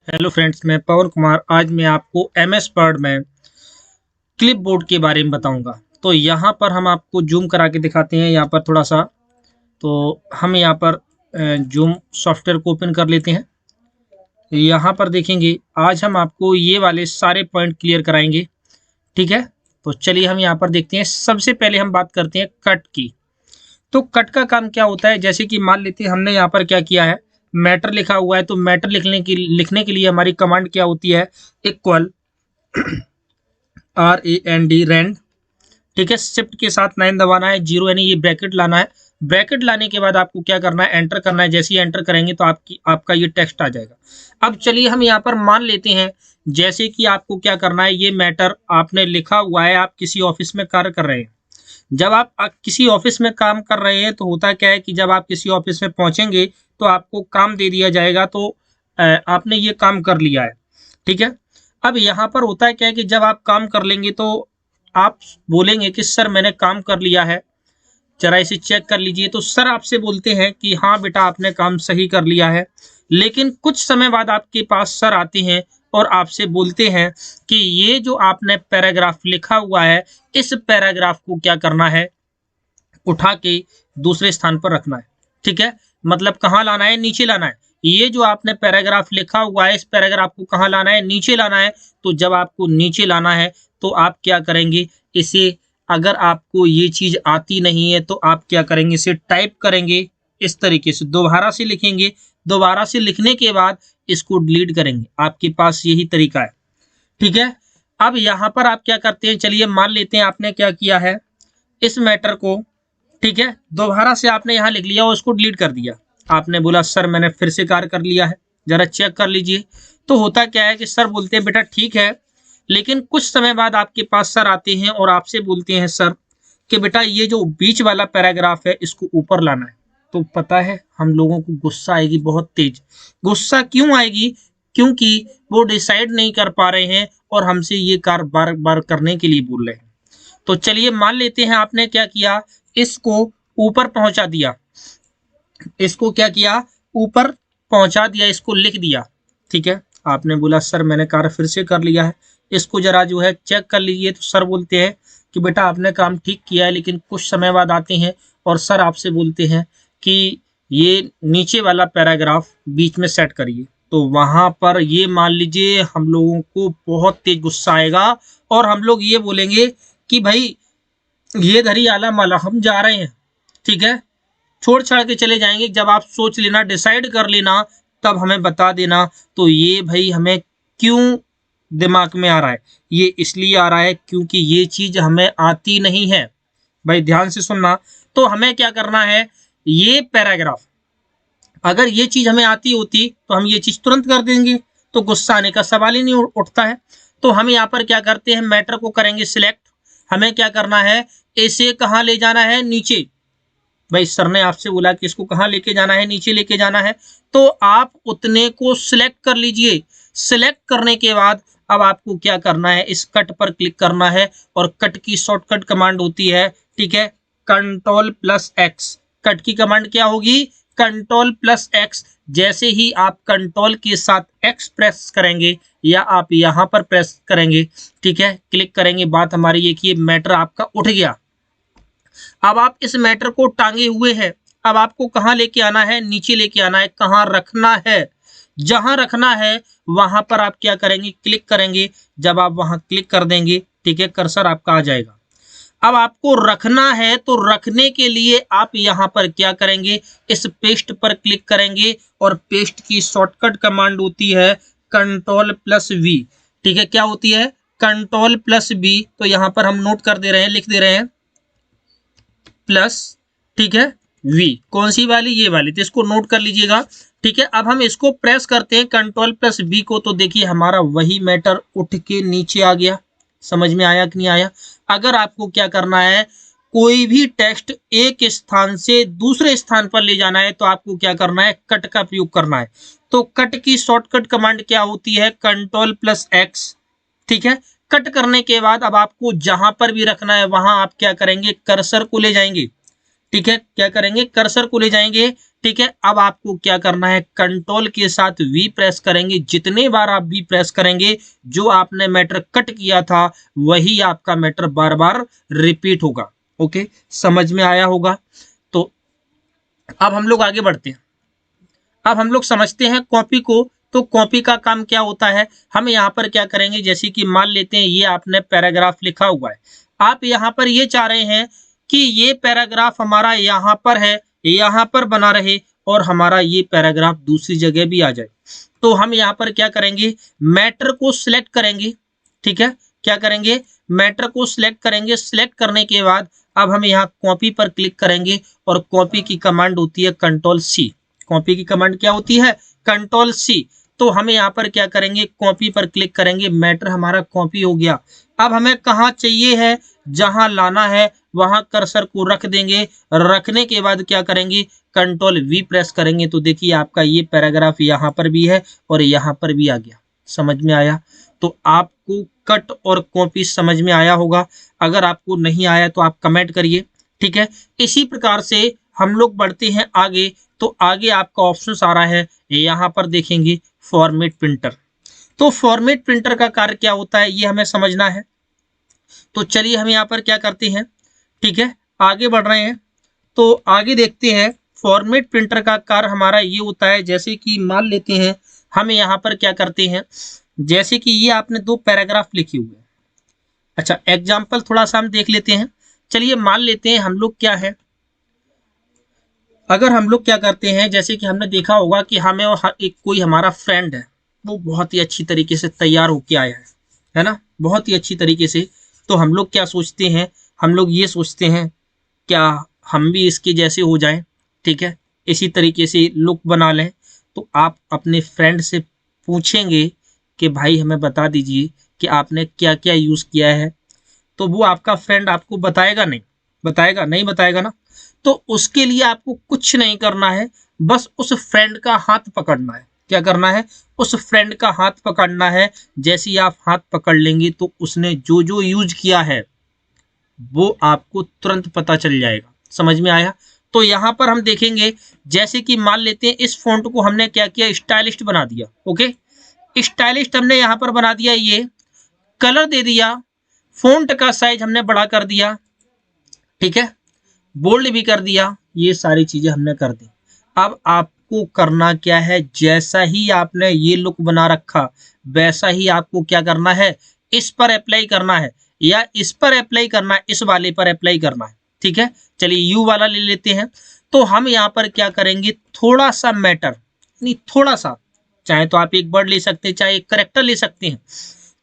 Hello friends, मैं पवन कुमार। आज मैं आपको एमएस वर्ड में क्लिपबोर्ड के बारे में बताऊंगा। तो यहाँ पर हम आपको जूम करा के दिखाते हैं। यहाँ पर थोड़ा सा तो हम यहाँ पर जूम सॉफ्टवेयर को ओपन कर लेते हैं। यहाँ पर देखेंगे, आज हम आपको ये वाले सारे पॉइंट क्लियर कराएंगे। ठीक है, तो चलिए हम यहाँ पर देखते हैं। सबसे पहले हम बात करते हैं कट की। तो कट का काम क्या होता है, जैसे कि मान लेते हैं हमने यहाँ पर क्या किया है, मैटर लिखा हुआ है। तो मैटर लिखने के लिए हमारी कमांड क्या होती है, इक्वल RAND। ठीक है, शिफ्ट के साथ 9 दबाना है, 0 यानी ये ब्रैकेट लाना है। ब्रैकेट लाने के बाद आपको क्या करना है, एंटर करना है। जैसे ही एंटर करेंगे तो आपका ये टेक्स्ट आ जाएगा। अब चलिए हम यहाँ पर मान लेते हैं, जैसे कि आपको क्या करना है, ये मैटर आपने लिखा हुआ है, आप किसी ऑफिस में कार्य कर रहे हैं। जब आप किसी ऑफिस में काम कर रहे हैं तो होता क्या है कि जब आप किसी ऑफिस में पहुंचेंगे तो आपको काम दे दिया जाएगा। तो आपने ये काम कर लिया है। ठीक है, अब यहाँ पर होता है क्या है कि जब आप काम कर लेंगे तो आप बोलेंगे कि सर मैंने काम कर लिया है, जरा इसे चेक कर लीजिए। तो सर आपसे बोलते हैं कि हाँ बेटा आपने काम सही कर लिया है। लेकिन कुछ समय बाद आपके पास सर आते हैं और आपसे बोलते हैं कि ये जो आपने पैराग्राफ लिखा हुआ है, इस पैराग्राफ को क्या करना है, उठा के दूसरे स्थान पर रखना है। ठीक है, मतलब कहाँ लाना है, नीचे लाना है। ये जो आपने पैराग्राफ लिखा हुआ है, इस पैराग्राफ को कहाँ लाना है, नीचे लाना है। तो जब आपको नीचे लाना है तो आप क्या करेंगे, इसे, अगर आपको ये चीज आती नहीं है तो आप क्या करेंगे, इसे टाइप करेंगे इस तरीके से, दोबारा से लिखेंगे। दोबारा से लिखने के बाद इसको डिलीट करेंगे। आपके पास यही तरीका है। ठीक है, अब यहाँ पर आप क्या करते हैं, चलिए मान लेते हैं आपने क्या किया है, इस मैटर को, ठीक है, दोबारा से आपने यहाँ लिख लिया और उसको डिलीट कर दिया। आपने बोला सर मैंने फिर से कार्य कर लिया है, जरा चेक कर लीजिए। तो होता क्या है कि सर बोलते हैं बेटा ठीक है, लेकिन कुछ समय बाद आपके पास सर आते हैं और आपसे बोलते हैं सर कि बेटा ये जो बीच वाला पैराग्राफ है इसको ऊपर लाना है। तो पता है हम लोगों को गुस्सा आएगी, बहुत तेज गुस्सा। क्यों आएगी, क्योंकि वो डिसाइड नहीं कर पा रहे हैं और हमसे ये कार्य बार बार करने के लिए बोल रहे हैं। तो चलिए मान लेते हैं आपने क्या किया, इसको ऊपर पहुंचा दिया। इसको क्या किया, ऊपर पहुंचा दिया, इसको लिख दिया। ठीक है, आपने बोला सर मैंने कार्य फिर से कर लिया है, इसको जरा जो है चेक कर लीजिए। तो सर बोलते हैं कि बेटा आपने काम ठीक किया है, लेकिन कुछ समय बाद आते हैं और सर आपसे बोलते हैं कि ये नीचे वाला पैराग्राफ बीच में सेट करिए। तो वहां पर ये मान लीजिए हम लोगों को बहुत तेज गुस्सा आएगा और हम लोग ये बोलेंगे कि भाई ये धरी आला माला, हम जा रहे हैं। ठीक है, छोड़ छाड़ के चले जाएंगे। जब आप सोच लेना, डिसाइड कर लेना, तब हमें बता देना। तो ये भाई हमें क्यों दिमाग में आ रहा है, ये इसलिए आ रहा है क्योंकि ये चीज हमें आती नहीं है। भाई ध्यान से सुनना। तो हमें क्या करना है, ये पैराग्राफ, अगर ये चीज हमें आती होती तो हम ये चीज तुरंत कर देंगे, तो गुस्सा आने का सवाल ही नहीं उठता है। तो हम यहाँ पर क्या करते हैं, मैटर को करेंगे सिलेक्ट। हमें क्या करना है, इसे कहाँ ले जाना है, नीचे। भाई सर ने आपसे बोला कि इसको कहाँ लेके जाना है, नीचे लेके जाना है। तो आप उतने को सिलेक्ट कर लीजिए। सिलेक्ट करने के बाद अब आपको क्या करना है, इस कट पर क्लिक करना है और कट की शॉर्टकट कमांड होती है, ठीक है, Ctrl+X। कट की कमांड क्या होगी, Ctrl+X। जैसे ही आप कंट्रोल के साथ X प्रेस करेंगे या आप यहाँ पर प्रेस करेंगे, ठीक है, क्लिक करेंगे, बात हमारी ये कि ये मैटर आपका उठ गया। अब आप इस मैटर को टांगे हुए हैं, अब आपको कहाँ लेके आना है, नीचे लेके आना है। कहाँ रखना है, जहां रखना है वहां पर आप क्या करेंगे, क्लिक करेंगे। जब आप वहां क्लिक कर देंगे, ठीक है, कर्सर आपका आ जाएगा। अब आपको रखना है तो रखने के लिए आप यहां पर क्या करेंगे, इस पेस्ट पर क्लिक करेंगे और पेस्ट की शॉर्टकट कमांड होती है Ctrl+V। ठीक है, क्या होती है, Ctrl+V। तो यहां पर हम नोट कर दे रहे हैं, लिख दे रहे हैं प्लस, ठीक है, V। कौन सी वाली, ये वाली। तो इसको नोट कर लीजिएगा। ठीक है, अब हम इसको प्रेस करते हैं Ctrl+V को। तो देखिए हमारा वही मैटर उठ के नीचे आ गया। समझ में आया कि नहीं आया। अगर आपको क्या करना है, कोई भी टेक्स्ट एक स्थान से दूसरे स्थान पर ले जाना है तो आपको क्या करना है, कट का प्रयोग करना है। तो कट की शॉर्टकट कमांड क्या होती है, Ctrl+X। ठीक है, कट करने के बाद अब आपको जहां पर भी रखना है वहां आप क्या करेंगे, कर्सर को ले जाएंगे। ठीक है, क्या करेंगे, कर्सर को ले जाएंगे। ठीक है, अब आपको क्या करना है, कंट्रोल के साथ वी प्रेस करेंगे। जितने बार आप वी प्रेस करेंगे, जो आपने मैटर कट किया था वही आपका मैटर बार बार रिपीट होगा। ओके, समझ में आया होगा। तो अब हम लोग आगे बढ़ते हैं। अब हम लोग समझते हैं कॉपी को। तो कॉपी का काम क्या होता है, हम यहाँ पर क्या करेंगे, जैसे कि मान लेते हैं ये आपने पैराग्राफ लिखा हुआ है, आप यहाँ पर ये चाह रहे हैं कि ये पैराग्राफ हमारा यहाँ पर है, यहाँ पर बना रहे और हमारा ये पैराग्राफ दूसरी जगह भी आ जाए। तो हम यहाँ पर क्या करेंगे, मैटर को सिलेक्ट करेंगे। ठीक है, क्या करेंगे, मैटर को सिलेक्ट करेंगे। सिलेक्ट करने के बाद अब हम यहाँ कॉपी पर क्लिक करेंगे और कॉपी की कमांड होती है कंट्रोल सी। कॉपी की कमांड क्या होती है, कंट्रोल सी। तो हम यहाँ पर क्या करेंगे, कॉपी पर क्लिक करेंगे। मैटर हमारा कॉपी हो गया। अब हमें कहाँ चाहिए है, जहां लाना है वहां कर्सर को रख देंगे। रखने के बाद क्या करेंगे, कंट्रोल वी प्रेस करेंगे। तो देखिए आपका ये पैराग्राफ यहाँ पर भी है और यहाँ पर भी आ गया। समझ में आया। तो आपको कट और कॉपी समझ में आया होगा। अगर आपको नहीं आया तो आप कमेंट करिए। ठीक है, इसी प्रकार से हम लोग बढ़ते हैं आगे। तो आगे आपका ऑप्शन आ रहा है, यहाँ पर देखेंगे फॉर्मेट प्रिंटर। तो फॉर्मेट प्रिंटर का कार्य क्या होता है ये हमें समझना है। तो चलिए हम यहाँ पर क्या करते हैं, ठीक है, आगे बढ़ रहे हैं। तो आगे देखते हैं फॉर्मेट प्रिंटर का कार्य हमारा ये होता है। जैसे कि मान लेते हैं हम यहाँ पर क्या करते हैं, जैसे कि ये आपने 2 पैराग्राफ लिखे हुए हैं। अच्छा, एग्जाम्पल थोड़ा सा हम देख लेते हैं। चलिए मान लेते हैं हम लोग क्या है, अगर हम लोग क्या करते हैं, जैसे कि हमने देखा होगा कि हमें एक कोई हमारा फ्रेंड है, वो बहुत ही अच्छी तरीके से तैयार होके आया है ना, बहुत ही अच्छी तरीके से। तो हम लोग क्या सोचते हैं, हम लोग ये सोचते हैं क्या हम भी इसके जैसे हो जाएं। ठीक है, इसी तरीके से लुक बना लें। तो आप अपने फ्रेंड से पूछेंगे कि भाई हमें बता दीजिए कि आपने क्या क्या यूज़ किया है। तो वो आपका फ्रेंड आपको बताएगा नहीं, बताएगा ना। तो उसके लिए आपको कुछ नहीं करना है, बस उस फ्रेंड का हाथ पकड़ना है। क्या करना है, उस फ्रेंड का हाथ पकड़ना है। जैसे ही आप हाथ पकड़ लेंगे तो उसने जो जो यूज किया है वो आपको तुरंत पता चल जाएगा। समझ में आया। तो यहाँ पर हम देखेंगे, जैसे कि मान लेते हैं इस फॉन्ट को हमने क्या किया, स्टाइलिस्ट बना दिया। ओके, स्टाइलिस्ट हमने यहाँ पर बना दिया, ये कलर दे दिया, फॉन्ट का साइज हमने बड़ा कर दिया। ठीक है, बोल्ड भी कर दिया, ये सारी चीजें हमने कर दी। अब आपको करना क्या है, जैसा ही आपने ये लुक बना रखा वैसा ही आपको क्या करना है, इस पर अप्लाई करना है या इस पर अप्लाई करना है, इस वाले पर अप्लाई करना है। ठीक है, चलिए यू वाला ले लेते हैं। तो हम यहाँ पर क्या करेंगे, थोड़ा सा मैटर, नहीं थोड़ा सा, चाहे तो आप एक वर्ड ले सकते हैं, चाहे एक करेक्टर ले सकते हैं।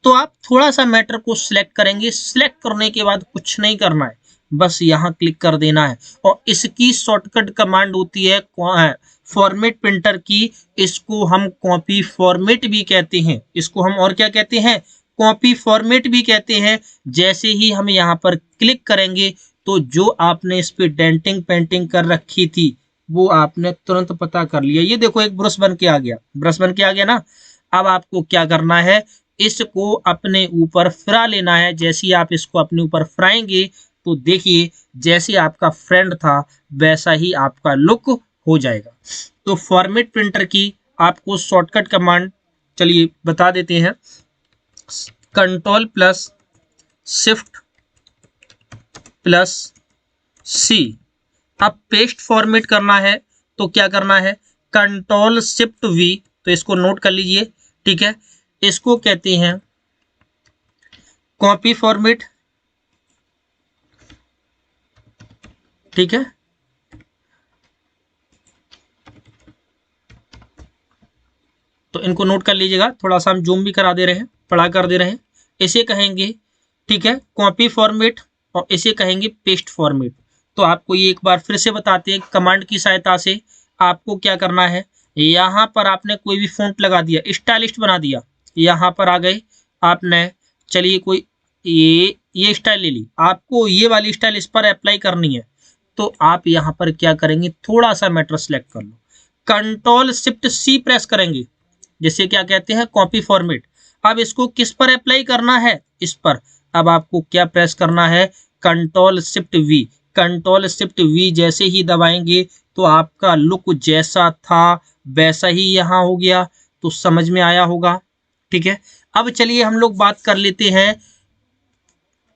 तो आप थोड़ा सा मैटर को सिलेक्ट करेंगे। सिलेक्ट करने के बाद कुछ नहीं करना है, बस यहाँ क्लिक कर देना है। और इसकी शॉर्टकट कमांड होती है फॉर्मेट प्रिंटर की। इसको हम कॉपी फॉर्मेट भी कहते हैं, इसको हम और क्या कहते हैं, कॉपी फॉर्मेट भी कहते हैं। जैसे ही हम यहाँ पर क्लिक करेंगे तो जो आपने इस पे डेंटिंग पेंटिंग कर रखी थी वो आपने तुरंत पता कर लिया। ये देखो एक ब्रश बन के आ गया, ब्रश बन के आ गया ना। अब आपको क्या करना है, इसको अपने ऊपर फिरा लेना है। जैसे ही आप इसको अपने ऊपर फिराएंगे तो देखिए जैसे आपका फ्रेंड था वैसा ही आपका लुक हो जाएगा। तो फॉर्मेट प्रिंटर की आपको शॉर्टकट कमांड चलिए बता देते हैं, कंट्रोल प्लस शिफ्ट प्लस सी। अब पेस्ट फॉर्मेट करना है तो क्या करना है, कंट्रोल शिफ्ट वी। तो इसको नोट कर लीजिए। ठीक है, इसको कहते हैं कॉपी फॉर्मेट। ठीक है, तो इनको नोट कर लीजिएगा। थोड़ा सा हम जूम भी करा दे रहे हैं, बड़ा कर दे रहे हैं। इसे कहेंगे, ठीक है, कॉपी फॉर्मेट और इसे कहेंगे पेस्ट फॉर्मेट। तो आपको ये एक बार फिर से बताते हैं, कमांड की सहायता से आपको क्या करना है, यहाँ पर आपने कोई भी फॉन्ट लगा दिया, स्टाइलिस्ट बना दिया, यहाँ पर आ गए आपने। चलिए कोई ये स्टाइल ले ली, आपको ये वाली स्टाइल इस पर अप्लाई करनी है। तो आप यहाँ पर क्या करेंगे, थोड़ा सा मैटर सेलेक्ट कर लो, कंट्रोल शिफ्ट सी प्रेस करेंगे, जिसे क्या कहते हैं कॉपी फॉर्मेट। अब इसको किस पर अप्लाई करना है, इस पर। अब आपको क्या प्रेस करना है, control shift we. Control shift we जैसे ही दबाएंगे तो आपका लुक जैसा था वैसा ही यहाँ हो गया। तो समझ में आया होगा, ठीक है। अब चलिए हम लोग बात कर लेते हैं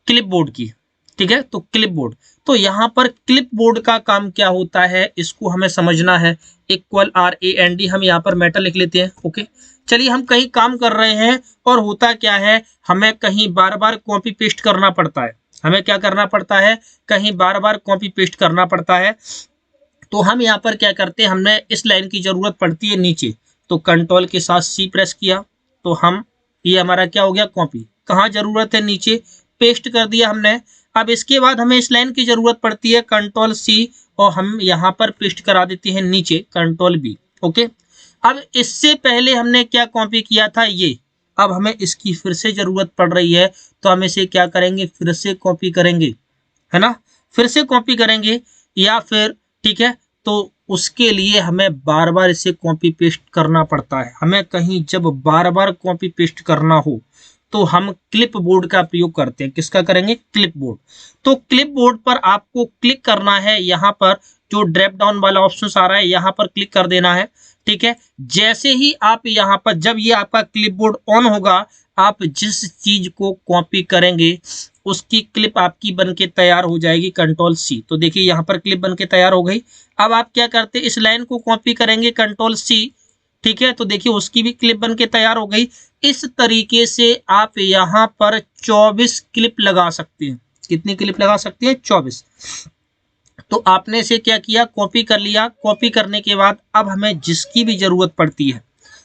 क्लिपबोर्ड की, ठीक है। तो क्लिपबोर्ड, तो यहाँ पर क्लिपबोर्ड का काम क्या होता है इसको हमें समझना है। इक्वल RAND हम यहाँ पर मेटा लिख लेते हैं, ओके। चलिए हम कहीं काम कर रहे हैं और होता क्या है, हमें कहीं बार बार कॉपी पेस्ट करना पड़ता है। हमें क्या करना पड़ता है, कहीं बार बार कॉपी पेस्ट करना पड़ता है। तो हम यहाँ पर क्या करते हैं, हमने इस लाइन की जरूरत पड़ती है नीचे, तो कंट्रोल के साथ C प्रेस किया तो हम, ये हमारा क्या हो गया, कॉपी। कहाँ जरूरत है, नीचे, पेस्ट कर दिया हमने। अब इसके बाद हमें इस लाइन की जरूरत पड़ती है, कंट्रोल C और हम यहाँ पर पेस्ट करा देते हैं नीचे, कंट्रोल B, ओके। अब इससे पहले हमने क्या कॉपी किया था, ये। अब हमें इसकी फिर से जरूरत पड़ रही है तो हम इसे क्या करेंगे, फिर से कॉपी करेंगे, है ना, फिर से कॉपी करेंगे। या फिर ठीक है, तो उसके लिए हमें बार बार इसे कॉपी पेस्ट करना पड़ता है। हमें कहीं जब बार बार कॉपी पेस्ट करना हो तो हम क्लिप बोर्ड का प्रयोग करते हैं। किसका करेंगे, क्लिप बोर्ड। तो क्लिप बोर्ड पर आपको क्लिक करना है, यहाँ पर जो ड्रॉप डाउन वाला ऑप्शन आ रहा है यहाँ पर क्लिक कर देना है, ठीक है। जैसे ही आप यहाँ पर, जब ये आपका क्लिप बोर्ड ऑन होगा, आप जिस चीज को कॉपी करेंगे उसकी क्लिप आपकी बनके तैयार हो जाएगी, कंट्रोल C। तो देखिए यहाँ पर क्लिप बनके तैयार हो गई। अब आप क्या करते हैं, इस लाइन को कॉपी करेंगे, कंट्रोल C, ठीक है। तो देखिए उसकी भी क्लिप बनके तैयार हो गई। इस तरीके से आप यहाँ पर 24 क्लिप लगा सकते हैं। कितनी क्लिप लगा सकते हैं, 24। तो आपने इसे क्या किया, कॉपी कर लिया। कॉपी करने के बाद अब हमें जिसकी भी जरूरत पड़ती है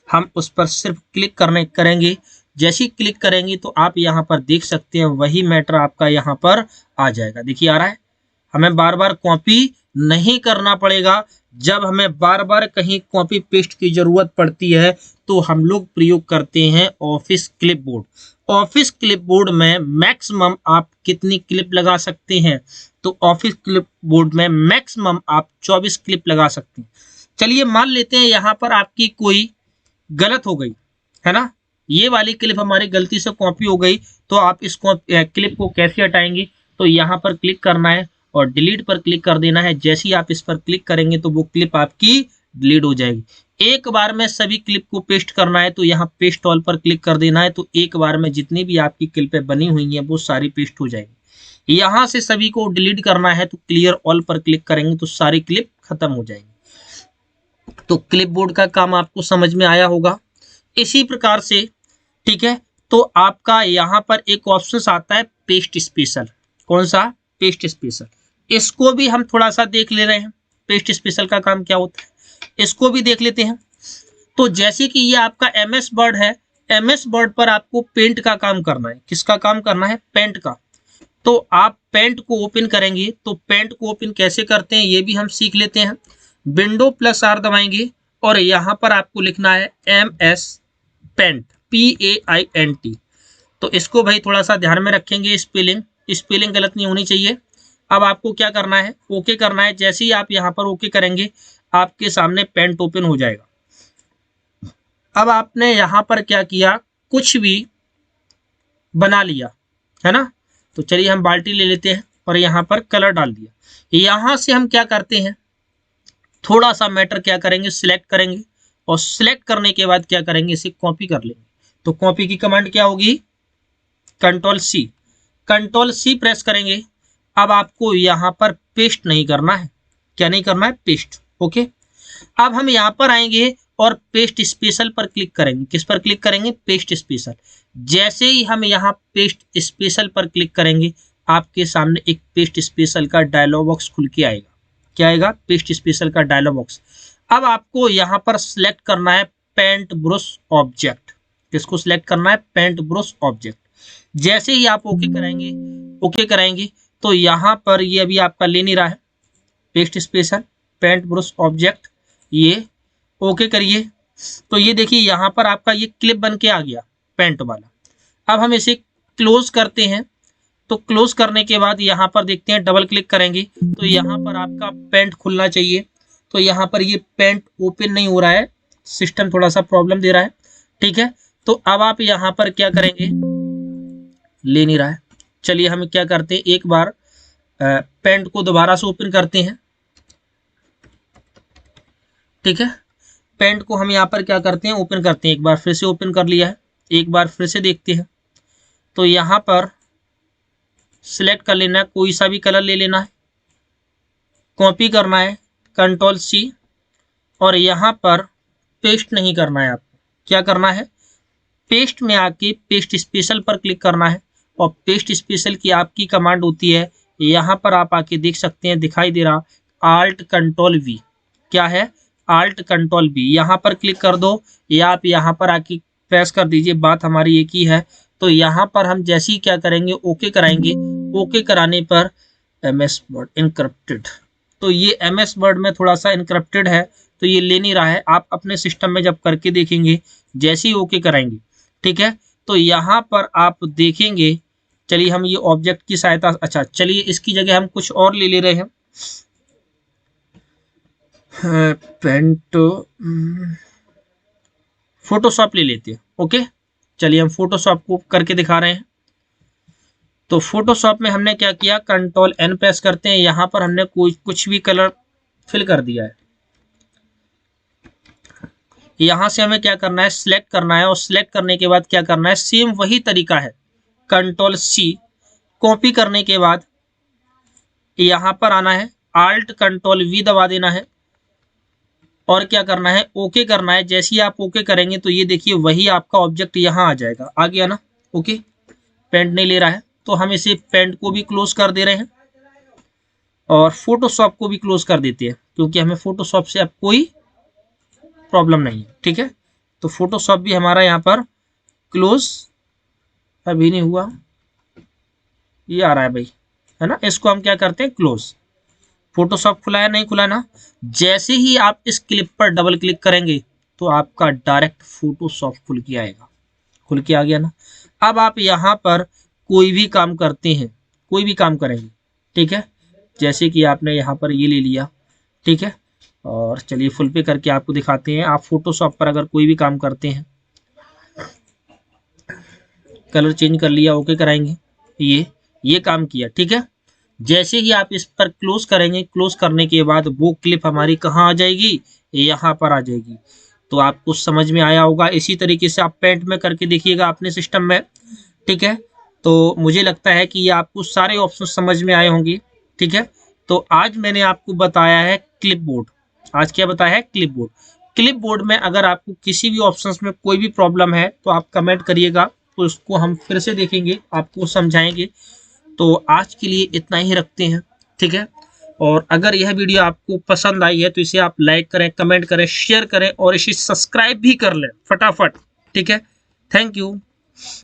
हम उस पर सिर्फ क्लिक करेंगे। जैसे ही क्लिक करेंगे तो आप यहाँ पर देख सकते हैं वही मैटर आपका यहाँ पर आ जाएगा। देखिए आ रहा है, हमें बार बार कॉपी नहीं करना पड़ेगा। जब हमें बार बार कहीं कॉपी पेस्ट की जरूरत पड़ती है तो हम लोग प्रयोग करते हैं ऑफिस क्लिपबोर्ड। ऑफिस क्लिपबोर्ड में मैक्सिमम आप कितनी क्लिप लगा सकते हैं, तो ऑफिस क्लिपबोर्ड में मैक्सिमम आप 24 क्लिप लगा सकते हैं। चलिए मान लेते हैं यहाँ पर आपकी कोई गलत हो गई, है ना, ये वाली क्लिप हमारी गलती से कॉपी हो गई। तो आप इस क्लिप को कैसे हटाएंगे, तो यहाँ पर क्लिक करना है और डिलीट पर क्लिक कर देना है। जैसे ही आप इस पर क्लिक करेंगे तो वो क्लिप आपकी डिलीट हो जाएगी। एक बार में सभी क्लिप को पेस्ट करना है तो यहाँ पेस्ट ऑल पर क्लिक कर देना है। तो एक बार में जितनी भी आपकी क्लिपें बनी हुई हैं वो सारी पेस्ट हो जाएगी। यहाँ से सभी को डिलीट करना है तो क्लियर ऑल पर क्लिक करेंगे तो सारी क्लिप खत्म हो जाएंगी। तो क्लिपबोर्ड का काम आपको समझ में आया होगा। इसी प्रकार से, ठीक है, तो आपका यहाँ पर एक ऑप्शन आता है पेस्ट स्पेशल। कौन सा, पेस्ट स्पेशल। इसको भी हम थोड़ा सा देख ले रहे हैं, पेस्ट स्पेशल का काम क्या होता है इसको भी देख लेते हैं। तो जैसे कि ये आपका MS वर्ड है, MS वर्ड पर आपको पेंट का काम करना है। किसका काम करना है, पेंट का। तो आप पेंट को ओपन करेंगे तो पेंट को ओपन कैसे करते हैं ये भी हम सीख लेते हैं। विंडो +R दबाएंगे और यहाँ पर आपको लिखना है MS पेंट, PAINT। तो इसको भाई थोड़ा सा ध्यान में रखेंगे, स्पेलिंग गलत नहीं होनी चाहिए। अब आपको क्या करना है, ओके करना है। जैसे ही आप यहाँ पर ओके करेंगे आपके सामने पेंट ओपन हो जाएगा। अब आपने यहाँ पर क्या किया, कुछ भी बना लिया, है ना। तो चलिए हम बाल्टी ले लेते हैं और यहाँ पर कलर डाल दिया। यहाँ से हम क्या करते हैं, थोड़ा सा मैटर क्या करेंगे, सिलेक्ट करेंगे और सिलेक्ट करने के बाद क्या करेंगे, इसे कॉपी कर लेंगे। तो कॉपी की कमांड क्या होगी, कंट्रोल C प्रेस करेंगे। अब आपको यहाँ पर पेस्ट नहीं करना है, क्या नहीं करना है, पेस्ट, ओके। अब हम यहाँ पर आएंगे और पेस्ट स्पेशल पर क्लिक करेंगे। किस पर क्लिक करेंगे, पेस्ट स्पेशल। जैसे ही हम यहाँ पेस्ट स्पेशल पर क्लिक करेंगे आपके सामने एक पेस्ट स्पेशल का डायलॉग बॉक्स खुल के आएगा। क्या आएगा, पेस्ट स्पेशल का डायलॉग बॉक्स। अब आपको यहाँ पर सिलेक्ट करना है पेंट ब्रश ऑब्जेक्ट। किसको सिलेक्ट करना है, पेंट ब्रश ऑब्जेक्ट। जैसे ही आप ओके कराएंगे तो यहाँ पर ये अभी आपका ले नहीं रहा है, paste special paint brush object, ये ओके करिए। तो ये देखिए यहाँ पर आपका ये क्लिप बन के आ गया पेंट वाला। अब हम इसे क्लोज करते हैं। तो क्लोज करने के बाद यहाँ पर देखते हैं, डबल क्लिक करेंगे तो यहाँ पर आपका पेंट खुलना चाहिए। तो यहाँ पर ये पेंट ओपन नहीं हो रहा है, सिस्टम थोड़ा सा प्रॉब्लम दे रहा है, ठीक है। तो अब आप यहाँ पर क्या करेंगे, ले नहीं रहा है। चलिए हम क्या करते हैं, एक बार पेंट को दोबारा से ओपन करते हैं। ठीक है, पेंट को हम यहाँ पर क्या करते हैं, ओपन करते हैं। एक बार फिर से ओपन कर लिया है, एक बार फिर से देखते हैं। तो यहाँ पर सिलेक्ट कर लेना है, कोई सा भी कलर ले लेना है, कॉपी करना है Ctrl+C, और यहाँ पर पेस्ट नहीं करना है आपको। क्या करना है, पेस्ट में आके पेस्ट स्पेशल पर क्लिक करना है, और पेस्ट स्पेशल की आपकी कमांड होती है, यहाँ पर आप आके देख सकते हैं, दिखाई दे रहा Alt+Ctrl+V। क्या है, Alt+Ctrl+V। यहाँ पर क्लिक कर दो या आप यहाँ पर आके प्रेस कर दीजिए, बात हमारी एक ही है। तो यहाँ पर हम जैसे ही क्या करेंगे, ओके कराएंगे। ओके कराने पर MS वर्ड इनक्रप्टेड, तो ये MS वर्ड में थोड़ा सा इनक्रप्टेड है, तो ये ले नहीं रहा है। आप अपने सिस्टम में जब करके देखेंगे, जैसे ही ओके कराएंगे, ठीक है, तो यहाँ पर आप देखेंगे। चलिए हम ये ऑब्जेक्ट की सहायता, अच्छा चलिए इसकी जगह हम कुछ और ले रहे हैं। पेंट फोटोशॉप ले लेते हैं। ओके, चलिए हम फोटोशॉप को करके दिखा रहे हैं। तो फोटोशॉप में हमने क्या किया, Ctrl+N प्रेस करते हैं। यहाँ पर हमने कुछ भी कलर फिल कर दिया है। यहाँ से हमें क्या करना है, सिलेक्ट करना है, और सिलेक्ट करने के बाद क्या करना है, सेम वही तरीका है, Ctrl+C। कॉपी करने के बाद यहाँ पर आना है, Alt+Ctrl+V दबा देना है, और क्या करना है, ओके करना है। जैसे ही आप ओके करेंगे तो ये देखिए वही आपका ऑब्जेक्ट यहाँ आ जाएगा। आ गया ना, ओके। पेंट नहीं ले रहा है, तो हम इसे पेंट को भी क्लोज कर दे रहे हैं, और फोटोशॉप को भी क्लोज कर देते हैं, क्योंकि हमें फोटोशॉप से अब कोई प्रॉब्लम नहीं है। ठीक है, तो फोटोशॉप भी हमारा यहाँ पर क्लोज अभी नहीं हुआ, ये आ रहा है भाई, है ना। इसको हम क्या करते हैं, क्लोज। फोटोशॉप खुला है, नहीं खुला ना। जैसे ही आप इस क्लिप पर डबल क्लिक करेंगे तो आपका डायरेक्ट फोटोशॉप खुल के आएगा। खुल के आ गया ना। अब आप यहाँ पर कोई भी काम करते हैं, कोई भी काम करेंगे, ठीक है, जैसे कि आपने यहाँ पर ये ले लिया, ठीक है, और चलिए फुल पे करके आपको दिखाते हैं। आप फोटोशॉप पर अगर कोई भी काम करते हैं, कलर चेंज कर लिया, ओके कराएंगे, ये काम किया, ठीक है। जैसे ही आप इस पर क्लोज करेंगे, क्लोज करने के बाद वो क्लिप हमारी कहाँ आ जाएगी, यहाँ पर आ जाएगी। तो आपको समझ में आया होगा। इसी तरीके से आप पेंट में करके देखिएगा अपने सिस्टम में, ठीक है। तो मुझे लगता है कि ये आपको सारे ऑप्शन समझ में आए होंगे, ठीक है। तो आज मैंने आपको बताया है क्लिपबोर्ड। आज क्या बताया है, क्लिपबोर्ड। क्लिपबोर्ड में अगर आपको किसी भी ऑप्शंस में कोई भी प्रॉब्लम है तो आप कमेंट करिएगा, तो उसको हम फिर से देखेंगे, आपको समझाएंगे। तो आज के लिए इतना ही रखते हैं, ठीक है। और अगर यह वीडियो आपको पसंद आई है तो इसे आप लाइक करें, कमेंट करें, शेयर करें, और इसे सब्सक्राइब भी कर लें फटाफट, ठीक है। Thank you.